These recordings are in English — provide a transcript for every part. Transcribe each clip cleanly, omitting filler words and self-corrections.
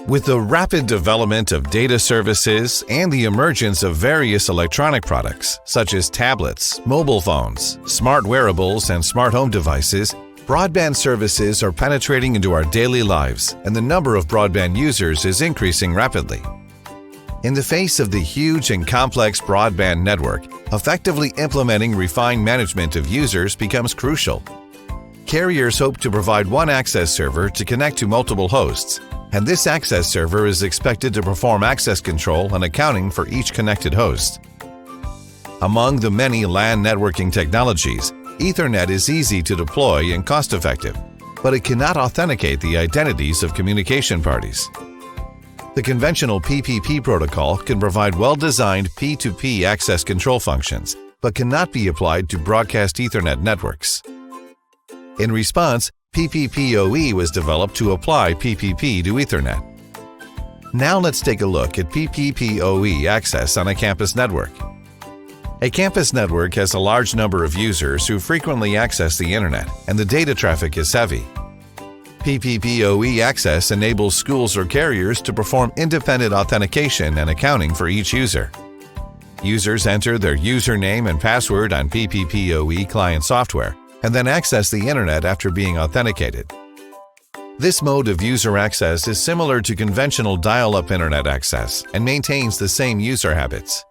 With the rapid development of data services and the emergence of various electronic products, such as tablets, mobile phones, smart wearables, and smart home devices, broadband services are penetrating into our daily lives, and the number of broadband users is increasing rapidly. In the face of the huge and complex broadband network, effectively implementing refined management of users becomes crucial. Carriers hope to provide one access server to connect to multiple hosts, and this access server is expected to perform access control and accounting for each connected host. Among the many LAN networking technologies, Ethernet is easy to deploy and cost-effective, but it cannot authenticate the identities of communication parties. The conventional PPP protocol can provide well-designed P2P access control functions, but cannot be applied to broadcast Ethernet networks. In response, PPPoE was developed to apply PPP to Ethernet. Now let's take a look at PPPoE access on a campus network. A campus network has a large number of users who frequently access the internet, and the data traffic is heavy. PPPoE access enables schools or carriers to perform independent authentication and accounting for each user. Users enter their username and password on PPPoE client software, and then access the internet after being authenticated. This mode of user access is similar to conventional dial-up internet access and maintains the same user habits.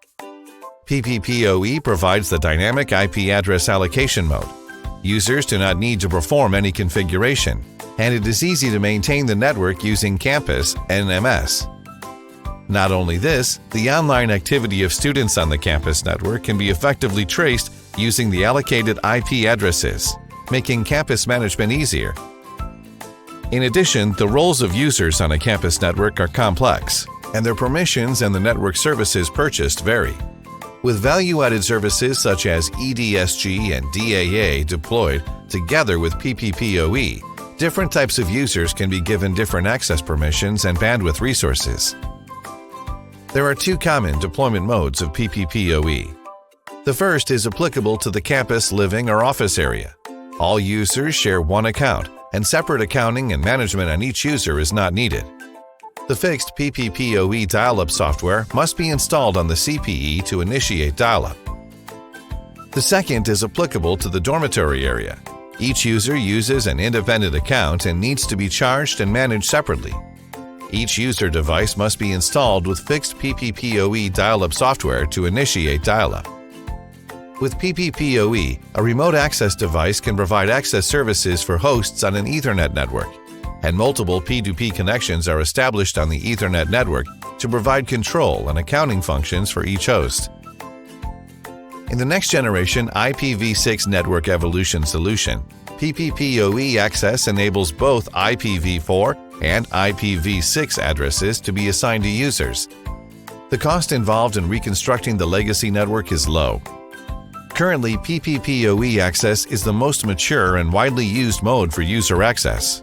PPPoE provides the dynamic IP address allocation mode. Users do not need to perform any configuration, and it is easy to maintain the network using Campus NMS. Not only this, the online activity of students on the campus network can be effectively traced using the allocated IP addresses, making campus management easier. In addition, the roles of users on a campus network are complex, and their permissions and the network services purchased vary. With value-added services such as EDSG and DAA deployed together with PPPoE, different types of users can be given different access permissions and bandwidth resources. There are two common deployment modes of PPPoE. The first is applicable to the campus living or office area. All users share one account, and separate accounting and management on each user is not needed. The fixed PPPoE dial-up software must be installed on the CPE to initiate dial-up. The second is applicable to the dormitory area. Each user uses an independent account and needs to be charged and managed separately. Each user device must be installed with fixed PPPoE dial-up software to initiate dial-up. With PPPoE, a remote access device can provide access services for hosts on an Ethernet network, and multiple P2P connections are established on the Ethernet network to provide control and accounting functions for each host. In the next generation IPv6 network evolution solution, PPPoE access enables both IPv4 and IPv6 addresses to be assigned to users. The cost involved in reconstructing the legacy network is low. Currently, PPPoE access is the most mature and widely used mode for user access.